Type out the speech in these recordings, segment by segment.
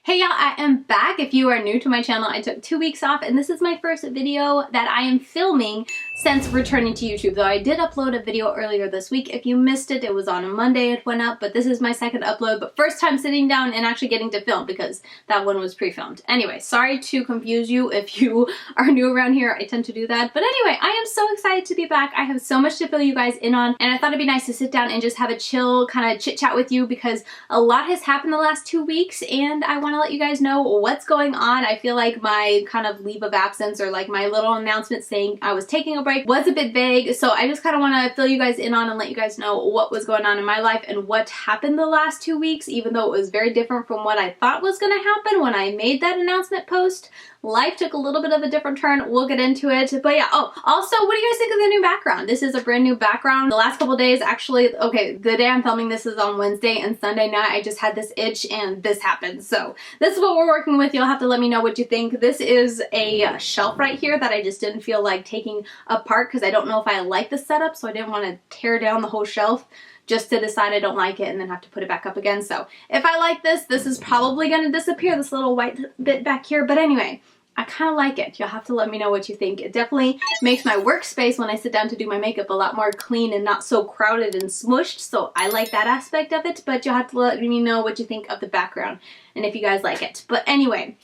Hey y'all, I am back. If you are new to my channel, I took 2 weeks off and this is my first video that I am filming since returning to YouTube, though I did upload a video earlier this week. If you missed it, it was on a Monday it went up, but this is my second upload, but first time sitting down and actually getting to film because that one was pre-filmed. Anyway, sorry to confuse you if you are new around here. I tend to do that. But anyway, I am so excited to be back. I have so much to fill you guys in on, and I thought it'd be nice to sit down and just have a chill kind of chit chat with you because a lot has happened the last 2 weeks and I want to let you guys know what's going on. I feel like my kind of leave of absence or like my little announcement saying I was taking a break was a bit vague, so I just kind of want to fill you guys in on and let you guys know what was going on in my life and what happened the last 2 weeks, even though it was very different from what I thought was going to happen when I made that announcement post. Life took a little bit of a different turn. We'll get into it. But yeah, oh, also, what do you guys think of the new background? This is a brand new background. The last couple days, actually, okay, the day I'm filming this is on Wednesday, and Sunday night I just had this itch and this happened. So this is what we're working with. You'll have to let me know what you think. This is a shelf right here that I just didn't feel like taking apart because I don't know if I like the setup, so I didn't want to tear down the whole shelf just to decide I don't like it and then have to put it back up again. So if I like this is probably going to disappear, this little white bit back here. But anyway, I kind of like it. You'll have to let me know what you think. It definitely makes my workspace when I sit down to do my makeup a lot more clean and not so crowded and smushed, so I like that aspect of it, but you'll have to let me know what you think of the background and if you guys like it. But anyway,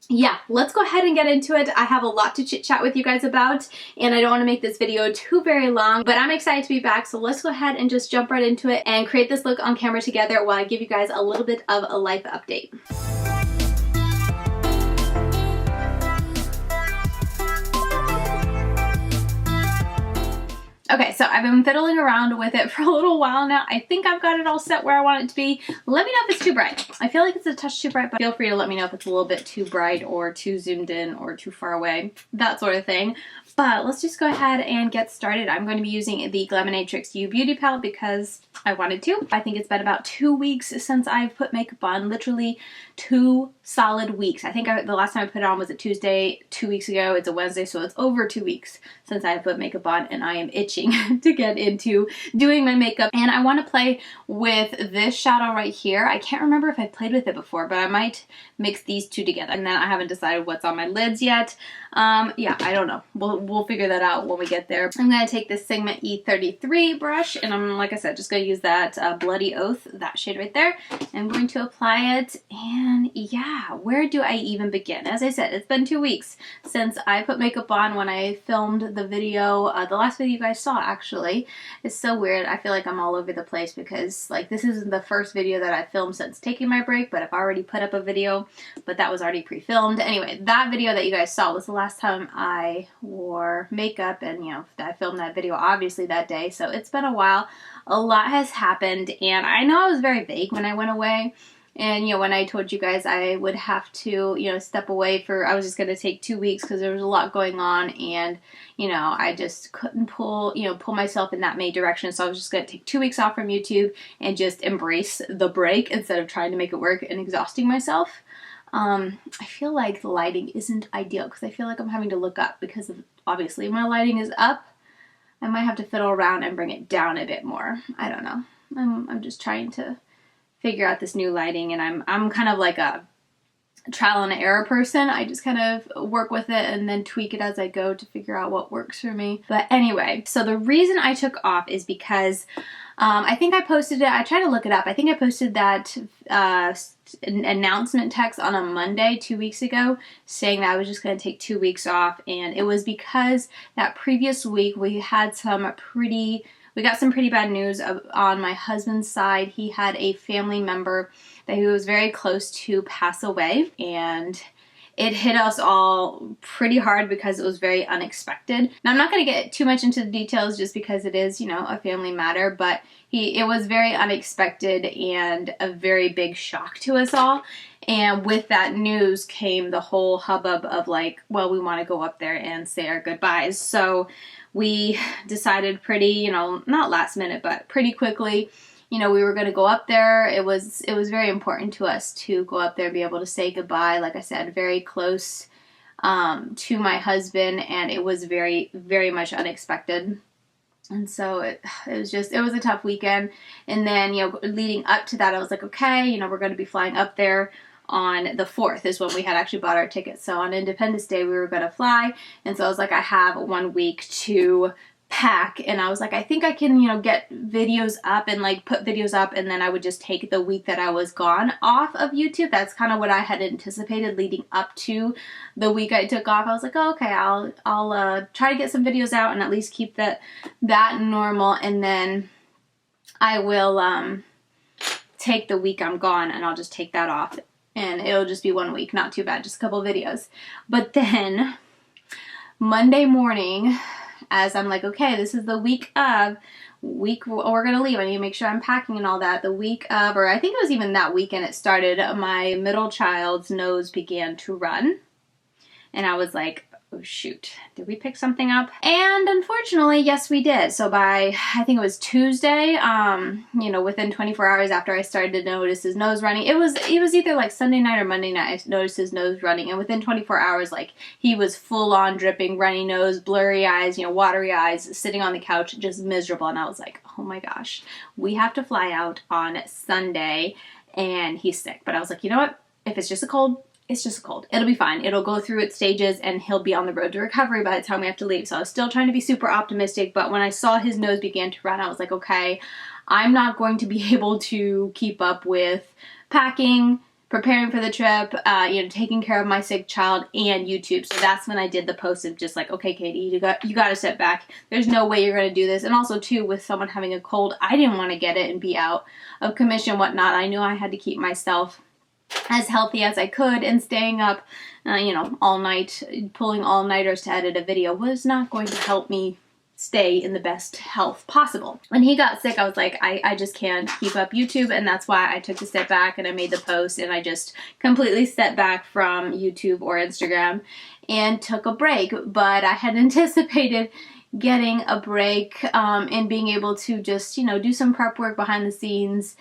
yeah, let's go ahead and get into it. I have a lot to chit chat with you guys about, and I don't want to make this video too very long, but I'm excited to be back, so let's go ahead and just jump right into it and create this look on camera together while I give you guys a little bit of a life update. Okay, so I've been fiddling around with it for a little while now. I think I've got it all set where I want it to be. Let me know if it's too bright. I feel like it's a touch too bright, but feel free to let me know if it's a little bit too bright or too zoomed in or too far away, that sort of thing. But let's just go ahead and get started. I'm going to be using the Glaminatrix You Beauty palette because I wanted to. I think it's been about 2 weeks since I've put makeup on, literally 2 solid weeks. I think the last time I put it on was a Tuesday 2 weeks ago. It's a Wednesday, so it's over 2 weeks since I put makeup on, and I am itching to get into doing my makeup. And I want to play with this shadow right here. I can't remember if I played with it before, but I might mix these two together. And then I haven't decided what's on my lids yet. Yeah, I don't know. We'll figure that out when we get there. I'm going to take this Sigma E33 brush, and I'm, like I said, just going to use that Bloody Oath, that shade right there. I'm going to apply it, and yeah, where do I even begin? As I said, it's been 2 weeks since I put makeup on when I filmed the video. The last video you guys saw, actually. It's so weird. I feel like I'm all over the place because, like, this isn't the first video that I filmed since taking my break, but I've already put up a video, but that was already pre-filmed. Anyway, that video that you guys saw was the last time I wore makeup, and you know, I filmed that video obviously that day, so it's been a while. A lot has happened, and I know I was very vague when I went away. And, you know, when I told you guys I would have to, you know, step away I was just going to take 2 weeks because there was a lot going on, and, you know, I just couldn't pull myself in that many directions. So I was just going to take 2 weeks off from YouTube and just embrace the break instead of trying to make it work and exhausting myself. I feel like the lighting isn't ideal because I feel like I'm having to look up because obviously my lighting is up. I might have to fiddle around and bring it down a bit more. I don't know. I'm just trying to figure out this new lighting, and I'm kind of like a trial and error person. I just kind of work with it and then tweak it as I go to figure out what works for me. But anyway, so the reason I took off is because I think I posted it. I tried to look it up. I think I posted that announcement text on a Monday 2 weeks ago saying that I was just going to take 2 weeks off, and it was because that previous week we got some pretty bad news on my husband's side. He had a family member that he was very close to pass away, and it hit us all pretty hard because it was very unexpected. Now, I'm not going to get too much into the details just because it is, you know, a family matter, but it was very unexpected and a very big shock to us all. And with that news came the whole hubbub of like, well, we want to go up there and say our goodbyes. So we decided pretty, you know, not last minute, but pretty quickly, you know, we were going to go up there. It was very important to us to go up there, be able to say goodbye. Like I said, very close to my husband, and it was very, very much unexpected. And so it was a tough weekend. And then, you know, leading up to that, I was like, okay, you know, we're going to be flying up there on the 4th is when we had actually bought our tickets. So on Independence Day, we were going to fly. And so I was like, I have 1 week to pack, and I was like, I think I can, you know, get videos up and like put videos up, and then I would just take the week that I was gone off of YouTube. That's kind of what I had anticipated leading up to the week I took off. I was like, oh, okay, I'll try to get some videos out and at least keep that normal, and then I will take the week I'm gone and I'll just take that off, and it'll just be 1 week, not too bad, just a couple videos. But then Monday morning, as I'm like, okay, this is the week we're gonna leave, I need to make sure I'm packing and all that. The week of, or I think it was even that weekend it started, my middle child's nose began to run. And I was like, oh shoot, did we pick something up? And unfortunately, yes we did. So by, I think it was Tuesday, you know, within 24 hours after I started to notice his nose running, it was either like Sunday night or Monday night, I noticed his nose running, and within 24 hours, like, he was full on dripping, runny nose, blurry eyes, you know, watery eyes, sitting on the couch, just miserable. And I was like, oh my gosh, we have to fly out on Sunday and he's sick. But I was like, you know what, if it's just a cold, it's just a cold. It'll be fine. It'll go through its stages and he'll be on the road to recovery by the time we have to leave. So I was still trying to be super optimistic, but when I saw his nose began to run, I was like, okay, I'm not going to be able to keep up with packing, preparing for the trip, you know, taking care of my sick child and YouTube. So that's when I did the post of just like, okay, Katie, you got to step back. There's no way you're going to do this. And also too, with someone having a cold, I didn't want to get it and be out of commission and whatnot. I knew I had to keep myself as healthy as I could, and staying up, you know, all night, pulling all-nighters to edit a video was not going to help me stay in the best health possible. When he got sick, I was like, I just can't keep up YouTube, and that's why I took a step back and I made the post, and I just completely stepped back from YouTube or Instagram and took a break. But I had anticipated getting a break and being able to just, you know, do some prep work behind the scenes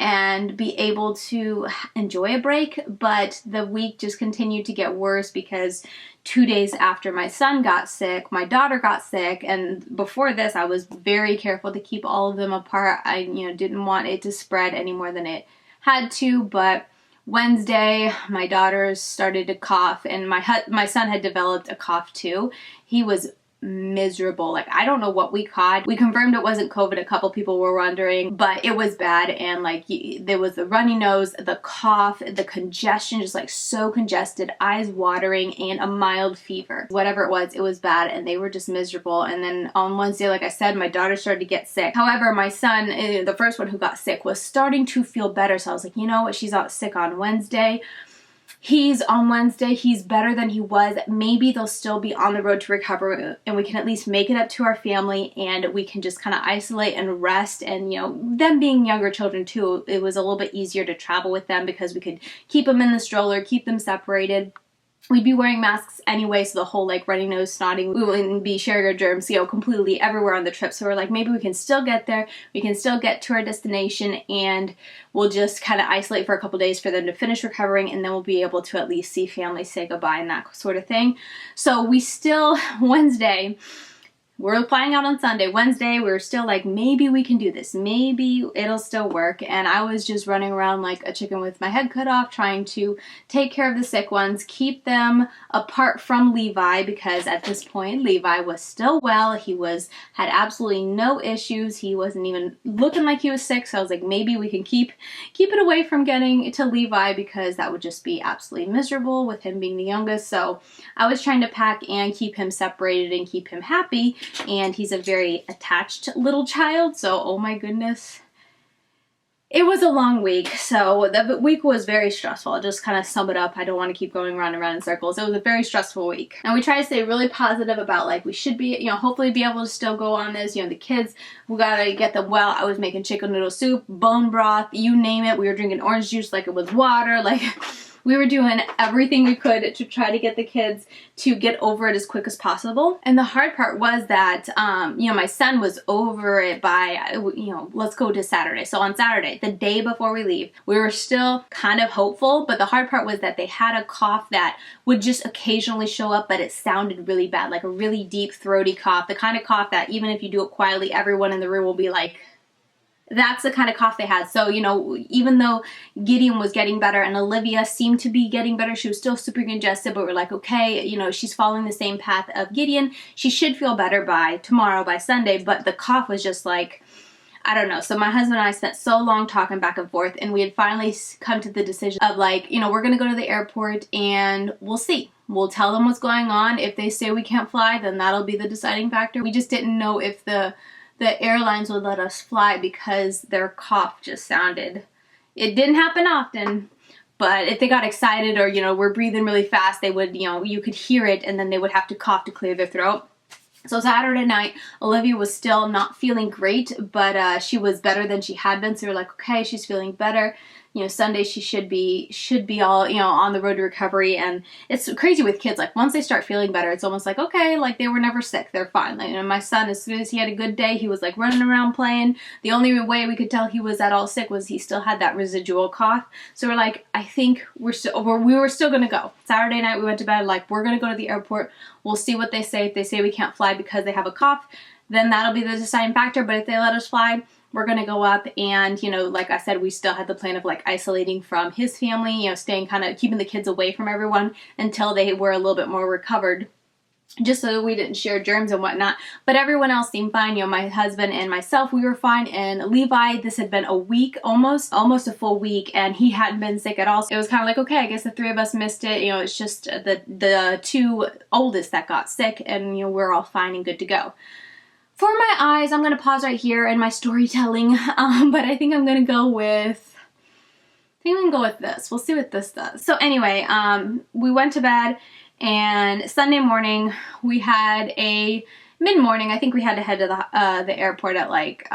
and be able to enjoy a break. But the week just continued to get worse because 2 days after my son got sick, my daughter got sick, and before this I was very careful to keep all of them apart. I, you know, didn't want it to spread any more than it had to. But Wednesday, my daughter started to cough, and my son had developed a cough too. He was miserable. Like, I don't know what we caught. We confirmed it wasn't COVID. A couple people were wondering, but it was bad. And like, there was the runny nose, the cough, the congestion, just like so congested, eyes watering, and a mild fever. Whatever it was bad, and they were just miserable. And then on Wednesday, like I said, my daughter started to get sick. However, my son, the first one who got sick, was starting to feel better. So I was like, you know what, she's out sick on Wednesday. He's better than he was. Maybe they'll still be on the road to recovery, and we can at least make it up to our family, and we can just kind of isolate and rest. And, you know, them being younger children too, it was a little bit easier to travel with them because we could keep them in the stroller, keep them separated. We'd be wearing masks anyway, so the whole like runny nose, snotting, we wouldn't be sharing our germs, you know, completely everywhere on the trip. So we're like, maybe we can still get there, we can still get to our destination, and we'll just kind of isolate for a couple days for them to finish recovering, and then we'll be able to at least see family, say goodbye, and that sort of thing. So we still, Wednesday, we're flying out on Sunday. Wednesday, we were still like, maybe we can do this. Maybe it'll still work. And I was just running around like a chicken with my head cut off, trying to take care of the sick ones, keep them apart from Levi, because at this point, Levi was still well. He had absolutely no issues. He wasn't even looking like he was sick. So I was like, maybe we can keep it away from getting to Levi, because that would just be absolutely miserable with him being the youngest. So I was trying to pack and keep him separated and keep him happy. And he's a very attached little child, so oh my goodness. It was a long week, so the week was very stressful. I'll just kind of sum it up. I don't want to keep going round and round in circles. It was a very stressful week. And we try to stay really positive about, like, we should be, you know, hopefully be able to still go on this. You know, the kids, we gotta get them well. I was making chicken noodle soup, bone broth, you name it. We were drinking orange juice like it was water, like... We were doing everything we could to try to get the kids to get over it as quick as possible. And the hard part was that, you know, my son was over it by, you know, let's go to Saturday. So on Saturday, the day before we leave, we were still kind of hopeful, but the hard part was that they had a cough that would just occasionally show up, but it sounded really bad, like a really deep throaty cough, the kind of cough that even if you do it quietly, everyone in the room will be like, that's the kind of cough they had. So, you know, even though Gideon was getting better and Olivia seemed to be getting better, she was still super congested, but we're like, okay, you know, she's following the same path of Gideon. She should feel better by tomorrow, by Sunday, but the cough was just like, I don't know. So my husband and I spent so long talking back and forth, and we had finally come to the decision of like, you know, we're going to go to the airport and we'll see. We'll tell them what's going on. If they say we can't fly, then that'll be the deciding factor. We just didn't know if the airlines would let us fly because their cough just sounded, it didn't happen often, but if they got excited or, you know, we're breathing really fast, they would, you know, you could hear it and then they would have to cough to clear their throat. So Saturday night, Olivia was still not feeling great, but she was better than she had been. So we're like, okay, she's feeling better. You know, Sunday she should be all, you know, on the road to recovery. And it's crazy with kids. Like once they start feeling better, it's almost like, okay, like they were never sick. They're fine. Like, you know, my son, as soon as he had a good day, he was like running around playing. The only way we could tell he was at all sick was he still had that residual cough. So we're like, I think we were still going to go. Saturday night we went to bed like, we're going to go to the airport. We'll see what they say. If they say we can't fly because they have a cough, then that'll be the deciding factor. But if they let us fly, we're going to go up. And, you know, like I said, we still had the plan of like isolating from his family, you know, staying kind of keeping the kids away from everyone until they were a little bit more recovered, just so we didn't share germs and whatnot. But everyone else seemed fine. You know, my husband and myself, we were fine. And Levi, this had been a week, almost a full week, and he hadn't been sick at all. So it was kind of like, okay, I guess the three of us missed it. You know, it's just the two oldest that got sick, and, you know, we're all fine and good to go. For my eyes, I'm going to pause right here in my storytelling, but I think I'm going to go with, this. We'll see what this does. So anyway, we went to bed, and Sunday morning we had a mid-morning. I think we had to head to the airport at like,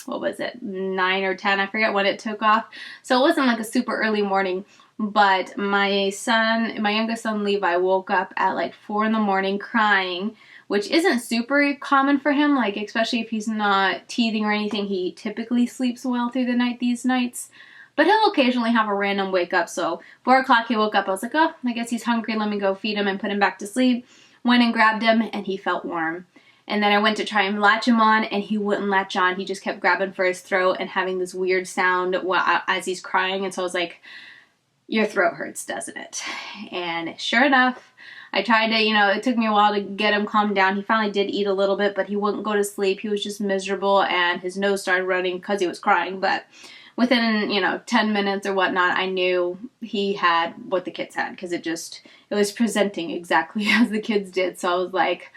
what was it, 9 or 10? I forget when it took off. So it wasn't like a super early morning, but my youngest son Levi woke up at like 4 in the morning crying, which isn't super common for him, like especially if he's not teething or anything. He typically sleeps well through the night these nights, but he'll occasionally have a random wake up. So 4 o'clock he woke up. I was like, oh, I guess he's hungry. Let me go feed him and put him back to sleep. Went and grabbed him, and he felt warm. And then I went to try and latch him on, and he wouldn't latch on. He just kept grabbing for his throat and having this weird sound as he's crying. And so I was like, your throat hurts, doesn't it? And sure enough, I tried to, you know, it took me a while to get him calmed down. He finally did eat a little bit, but he wouldn't go to sleep. He was just miserable, and his nose started running because he was crying. But within, you know, 10 minutes or whatnot, I knew he had what the kids had, because it was presenting exactly as the kids did. So I was like,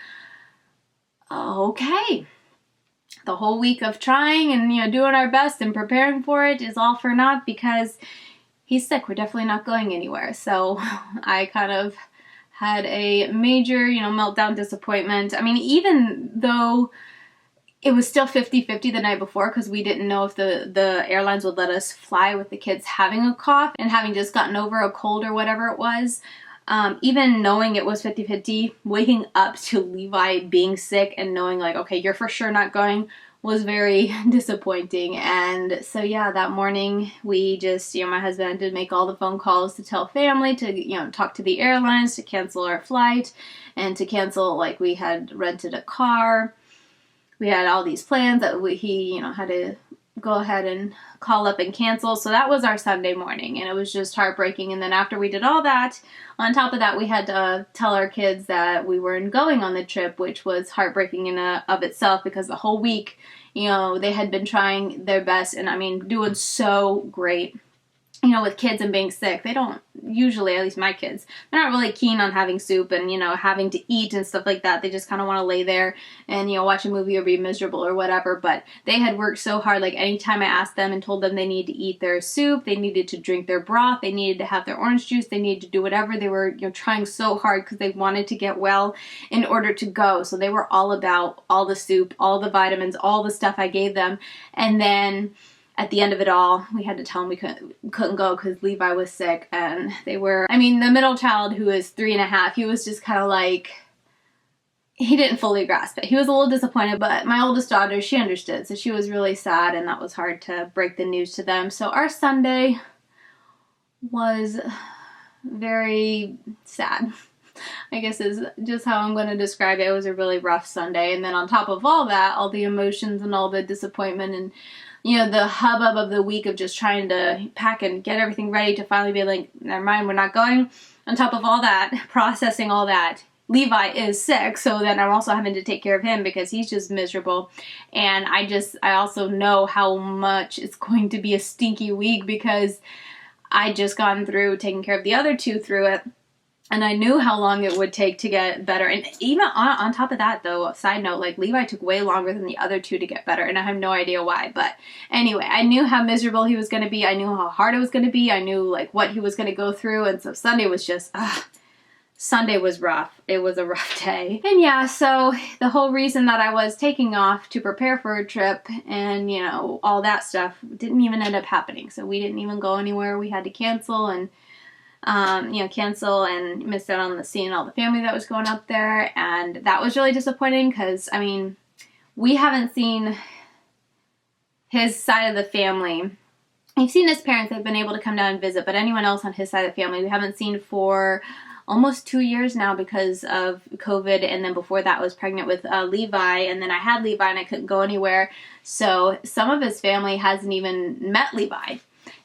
okay. The whole week of trying and, you know, doing our best and preparing for it is all for naught because he's sick. We're definitely not going anywhere. So I kind of had a major, you know, meltdown, disappointment. I mean, even though it was still 50-50 the night before, because we didn't know if the airlines would let us fly with the kids having a cough and having just gotten over a cold or whatever it was. Even knowing it was 50-50, waking up to Levi being sick and knowing like, okay, you're for sure not going, was very disappointing. And so yeah, that morning we just, you know, my husband did make all the phone calls to tell family to, you know, talk to the airlines to cancel our flight and to cancel, like we had rented a car. We had all these plans that he, you know, had to go ahead and call up and cancel. So that was our Sunday morning, and it was just heartbreaking. And then after we did all that, on top of that, we had to tell our kids that we weren't going on the trip, which was heartbreaking in of itself, because the whole week, you know, they had been trying their best and, I mean, doing so great. You know, with kids and being sick, they don't usually, at least my kids, they're not really keen on having soup and, you know, having to eat and stuff like that. They just kind of want to lay there and, you know, watch a movie or be miserable or whatever. But they had worked so hard. Like, anytime I asked them and told them they needed to eat their soup, they needed to drink their broth, they needed to have their orange juice, they needed to do whatever. They were, you know, trying so hard because they wanted to get well in order to go. So they were all about all the soup, all the vitamins, all the stuff I gave them. And then at the end of it all, we had to tell them we couldn't go because Levi was sick. And they were, I mean, the middle child, who is 3.5, he was just kind of like, he didn't fully grasp it. He was a little disappointed, but my oldest daughter, she understood. So she was really sad, and that was hard to break the news to them. So our Sunday was very sad, I guess is just how I'm going to describe it. It was a really rough Sunday. And then on top of all that, all the emotions and all the disappointment and you know, the hubbub of the week of just trying to pack and get everything ready to finally be like, never mind, we're not going. On top of all that, processing all that, Levi is sick, so then I'm also having to take care of him because he's just miserable. And I also know how much it's going to be a stinky week because I just gone through taking care of the other two through it. And I knew how long it would take to get better. And even on top of that, though, side note, like Levi took way longer than the other two to get better. And I have no idea why. But anyway, I knew how miserable he was going to be. I knew how hard it was going to be. I knew like what he was going to go through. And so Sunday was just, Sunday was rough. It was a rough day. And yeah, so the whole reason that I was taking off to prepare for a trip and, you know, all that stuff didn't even end up happening. So we didn't even go anywhere. We had to cancel and cancel and miss out on seeing all the family that was going up there. And that was really disappointing because, I mean, we haven't seen his side of the family. We've seen his parents. They've been able to come down and visit, but anyone else on his side of the family we haven't seen for almost 2 years now because of COVID. And then before that I was pregnant with Levi, and then I had Levi and I couldn't go anywhere. So some of his family hasn't even met Levi.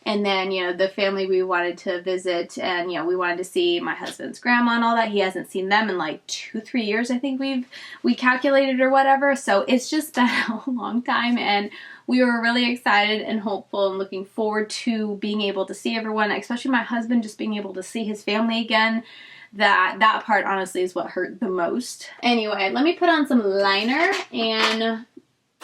And then, you know, the family we wanted to visit and, you know, we wanted to see my husband's grandma and all that. He hasn't seen them in like 2-3 years, I think we calculated or whatever. So it's just been a long time, and we were really excited and hopeful and looking forward to being able to see everyone, especially my husband, just being able to see his family again. That part honestly is what hurt the most. Anyway, let me put on some liner, and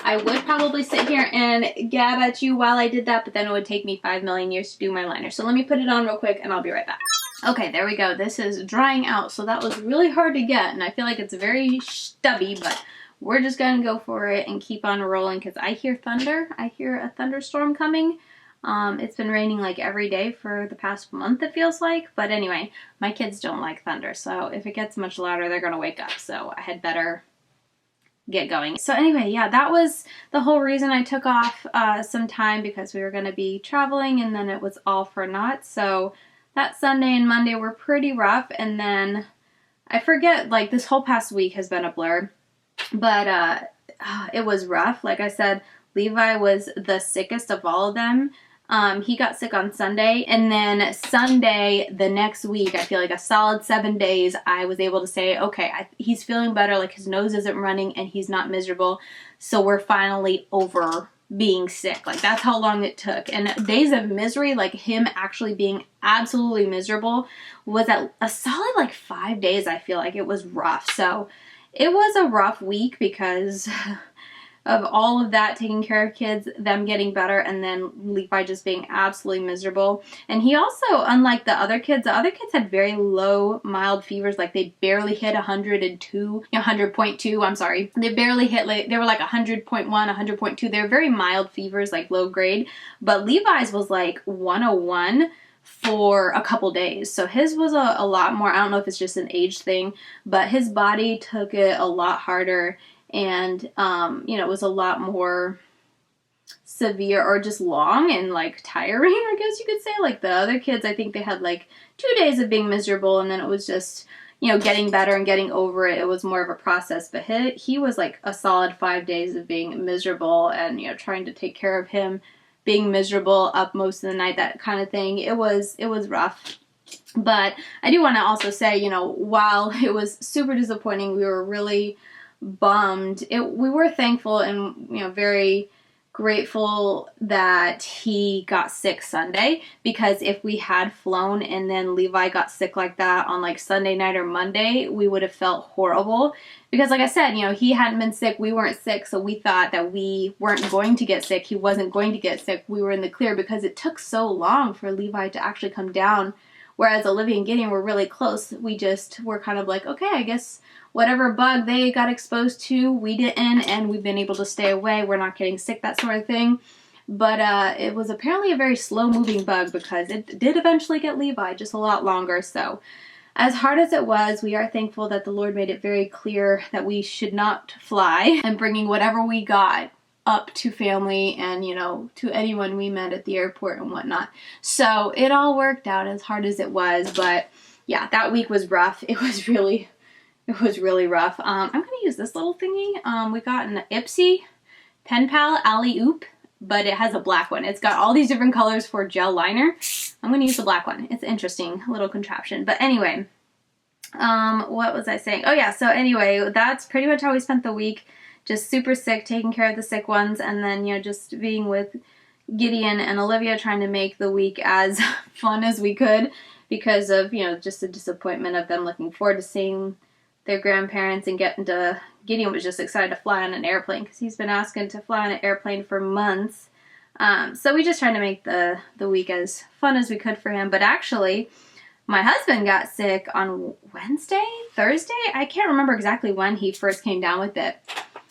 I would probably sit here and gab at you while I did that, but then it would take me 5 million years to do my liner. So let me put it on real quick and I'll be right back. Okay, there we go. This is drying out, so that was really hard to get, and I feel like it's very stubby, but we're just gonna go for it and keep on rolling because I hear thunder. I hear a thunderstorm coming. It's been raining like every day for the past month, it feels like. But anyway, my kids don't like thunder, so if it gets much louder, they're gonna wake up. So I had better get going. So anyway, yeah, that was the whole reason I took off some time, because we were going to be traveling, and then it was all for naught. So that Sunday and Monday were pretty rough, and then I forget, like this whole past week has been a blur, but it was rough. Like I said, Levi was the sickest of all of them. He got sick on Sunday, and then Sunday the next week, I feel like a solid 7 days, I was able to say, okay, he's feeling better, like his nose isn't running and he's not miserable, so we're finally over being sick. Like that's how long it took. And days of misery, like him actually being absolutely miserable, was at a solid like 5 days. I feel like it was rough. So it was a rough week because of all of that, taking care of kids, them getting better, and then Levi just being absolutely miserable. And he also, unlike the other kids had very low, mild fevers. Like they barely hit 100.2, I'm sorry. They barely hit, like, they were like 100.1, 100.2. They were very mild fevers, like low grade. But Levi's was like 101 for a couple days. So his was a lot more, I don't know if it's just an age thing, but his body took it a lot harder. And, it was a lot more severe, or just long and like tiring, I guess you could say. Like the other kids, I think they had like 2 days of being miserable, and then it was just, getting better and getting over it. It was more of a process, but he was like a solid 5 days of being miserable and, trying to take care of him being miserable up most of the night, that kind of thing. It was rough. But I do want to also say, while it was super disappointing, we were really bummed. We were thankful and very grateful that he got sick Sunday, because if we had flown and then Levi got sick like that on like Sunday night or Monday, we would have felt horrible, because like I said, he hadn't been sick, we weren't sick, so we thought that we weren't going to get sick, he wasn't going to get sick, we were in the clear, because it took so long for Levi to actually come down, whereas Olivia and Gideon were really close. We just were kind of like, okay, I guess whatever bug they got exposed to, we didn't, and we've been able to stay away. We're not getting sick, that sort of thing. But it was apparently a very slow-moving bug, because it did eventually get Levi, just a lot longer. So as hard as it was, we are thankful that the Lord made it very clear that we should not fly, and bringing whatever we got up to family and, to anyone we met at the airport and whatnot. So it all worked out, as hard as it was. But yeah, that week was rough. It was really rough. I'm going to use this little thingy. We got an Ipsy Pen Pal Alley Oop but it has a black one. It's got all these different colors for gel liner. I'm going to use the black one. It's interesting, little contraption. But anyway, what was I saying? Oh yeah, so anyway, that's pretty much how we spent the week. Just super sick, taking care of the sick ones, and then, you know, just being with Gideon and Olivia, trying to make the week as fun as we could because of, you know, just the disappointment of them looking forward to seeing their grandparents and getting to... Gideon was just excited to fly on an airplane because he's been asking to fly on an airplane for months. So we just tried to make the week as fun as we could for him. But actually, my husband got sick on Wednesday, Thursday? I can't remember exactly when he first came down with it.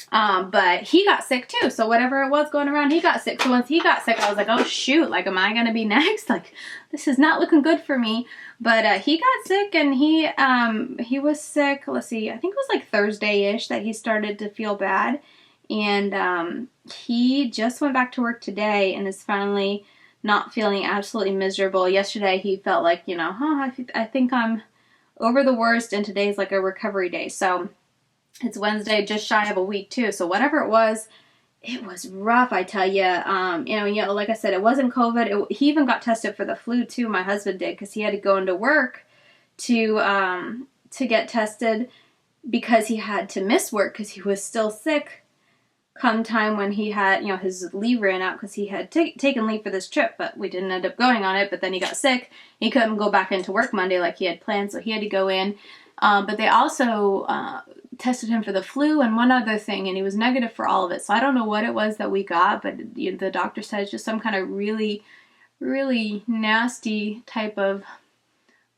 But he got sick too. So whatever it was going around, he got sick. So once he got sick, I was like, oh shoot, like, am I going to be next? Like, this is not looking good for me. But he got sick, and he was sick, let's see, I think it was like Thursday-ish that he started to feel bad. And he just went back to work today and is finally not feeling absolutely miserable. Yesterday he felt like, you know, I think I'm over the worst, and today's like a recovery day. So it's Wednesday, just shy of a week too. So whatever it was rough, I tell you. You know, like I said, it wasn't COVID. He even got tested for the flu too. My husband did, because he had to go into work to get tested because he had to miss work because he was still sick. Come time when he had, you know, his leave ran out because he had taken leave for this trip, but we didn't end up going on it. But then he got sick. He couldn't go back into work Monday like he had planned, so he had to go in. But they also tested him for the flu and one other thing, and he was negative for all of it. So I don't know what it was that we got, but the doctor said it's just some kind of really, really nasty type of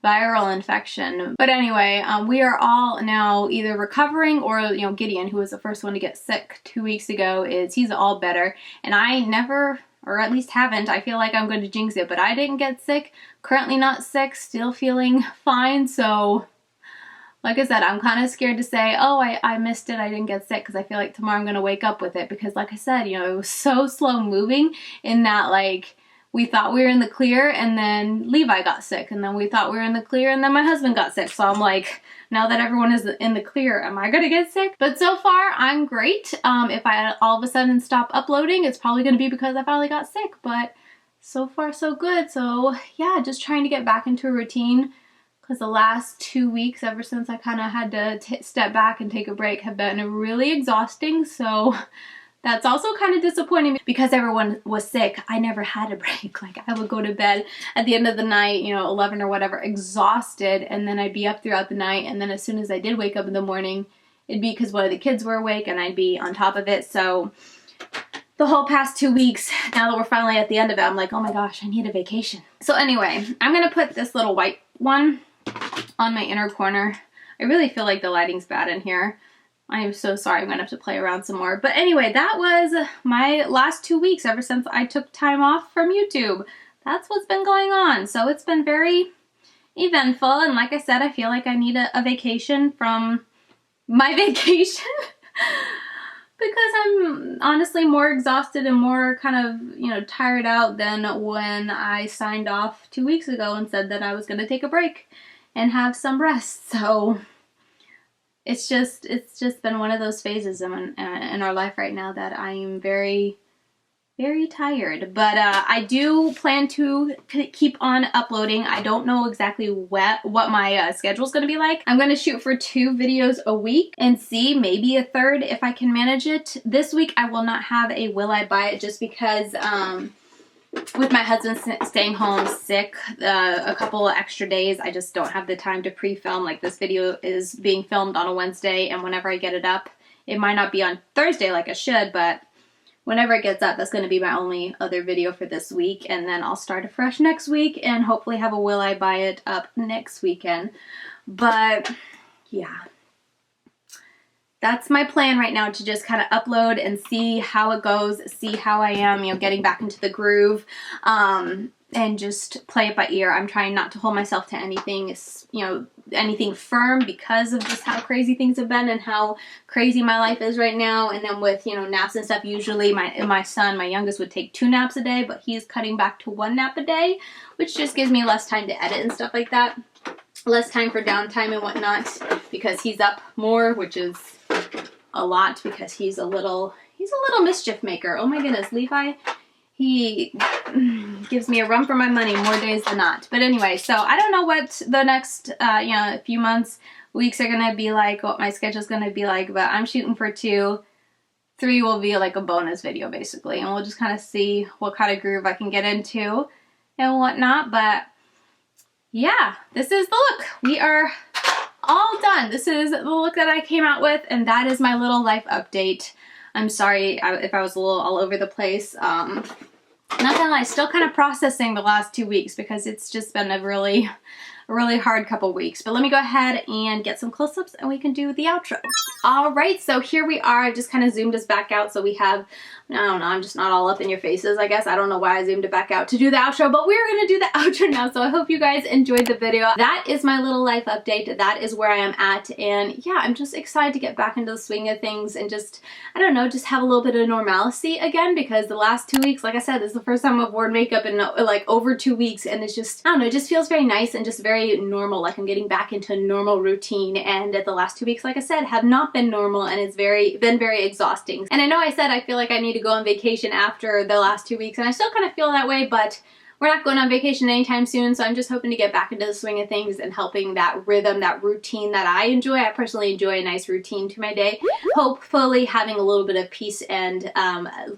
viral infection. But anyway, we are all now either recovering, or, you know, Gideon, who was the first one to get sick 2 weeks ago, he's all better. And I never, or at least haven't, I feel like I'm going to jinx it, but I didn't get sick. Currently not sick, still feeling fine. So like I said, I'm kind of scared to say, oh, I missed it, I didn't get sick, because I feel like tomorrow I'm going to wake up with it. Because like I said, you know, it was so slow moving in that, like, we thought we were in the clear, and then Levi got sick, and then we thought we were in the clear, and then my husband got sick. So I'm like, now that everyone is in the clear, am I gonna get sick? But so far, I'm great. If I all of a sudden stop uploading, it's probably gonna be because I finally got sick, but so far so good. So yeah, just trying to get back into a routine, because the last 2 weeks, ever since I kind of had to step back and take a break, have been really exhausting. So that's also kind of disappointing, because everyone was sick. I never had a break. Like, I would go to bed at the end of the night, you know, 11 or whatever, exhausted, and then I'd be up throughout the night, and then as soon as I did wake up in the morning, it'd be because one of the kids were awake, and I'd be on top of it. So the whole past 2 weeks, now that we're finally at the end of it, I'm like, oh my gosh, I need a vacation. So anyway, I'm gonna put this little white one on my inner corner. I really feel like the lighting's bad in here. I am so sorry, I'm gonna have to play around some more. But anyway, that was my last 2 weeks ever since I took time off from YouTube. That's what's been going on. So it's been very eventful, and like I said, I feel like I need a vacation from my vacation. Because I'm honestly more exhausted and more kind of, you know, tired out than when I signed off 2 weeks ago and said that I was gonna take a break and have some rest. So it's just been one of those phases in our life right now that I'm very, very tired. But I do plan to keep on uploading. I don't know exactly what my schedule is going to be like. I'm going to shoot for 2 videos a week and see, maybe a third if I can manage it. This week I will not have a Will I Buy It, just because with my husband staying home sick a couple of extra days, I just don't have the time to pre-film. Like, this video is being filmed on a Wednesday, and whenever I get it up, it might not be on Thursday like I should, but whenever it gets up, that's going to be my only other video for this week. And then I'll start afresh next week and hopefully have a Will I Buy It up next weekend. But yeah, that's my plan right now, to just kind of upload and see how it goes, see how I am, you know, getting back into the groove, and just play it by ear. I'm trying not to hold myself to anything, you know, anything firm, because of just how crazy things have been and how crazy my life is right now. And then with, you know, naps and stuff, usually my son, my youngest, would take 2 naps a day, but he's cutting back to 1 nap a day, which just gives me less time to edit and stuff like that. Less time for downtime and whatnot, because he's up more, which is a lot, because he's a little mischief maker. Oh my goodness, Levi he gives me a run for my money more days than not. But anyway, so I don't know what the next, you know, few months, weeks are going to be like, what my schedule's going to be like, but I'm shooting for 2. 3 will be like a bonus video basically, and we'll just kind of see what kind of groove I can get into and whatnot. But yeah, this is the look. We are all done. This is the look that I came out with, and that is my little life update. I'm sorry if I was a little all over the place. Not gonna lie, still kind of processing the last 2 weeks because it's just been a really hard couple weeks. But let me go ahead and get some close-ups and we can do the outro. Alright, so here we are. I just kind of zoomed us back out so we have, I don't know, I'm just not all up in your faces, I guess. I don't know why I zoomed it back out to do the outro, but we're going to do the outro now. So I hope you guys enjoyed the video. That is my little life update. That is where I am at. And yeah, I'm just excited to get back into the swing of things and just, I don't know, just have a little bit of normalcy again, because the last 2 weeks, like I said, this is the first time I've worn makeup in like over 2 weeks, and it's just, I don't know, it just feels very nice and just very normal, like I'm getting back into a normal routine. And the last 2 weeks, like I said, have not been normal, and it's been very exhausting. And I know I said I feel like I need to go on vacation after the last 2 weeks, and I still kind of feel that way, but we're not going on vacation anytime soon, so I'm just hoping to get back into the swing of things and helping that rhythm, that routine that I enjoy. I personally enjoy a nice routine to my day. Hopefully having a little bit of peace and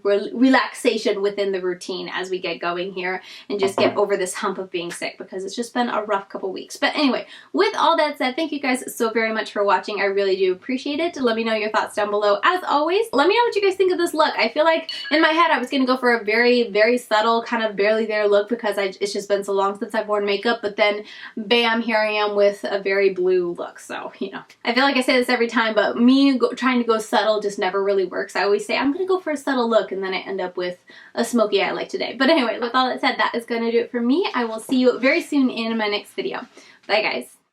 relaxation within the routine as we get going here and just get over this hump of being sick, because it's just been a rough couple weeks. But anyway, with all that said, thank you guys so very much for watching. I really do appreciate it. Let me know your thoughts down below. As always, let me know what you guys think of this look. I feel like in my head I was going to go for a very subtle, kind of barely there look, because it's just been so long since I've worn makeup, but then bam, here I am with a very blue look. So, you know, I feel like I say this every time, but me trying to go subtle just never really works. I always say I'm gonna go for a subtle look, and then I end up with a smoky eye like today. But anyway, with all that said, that is gonna do it for me. I will see you very soon in my next video. Bye guys.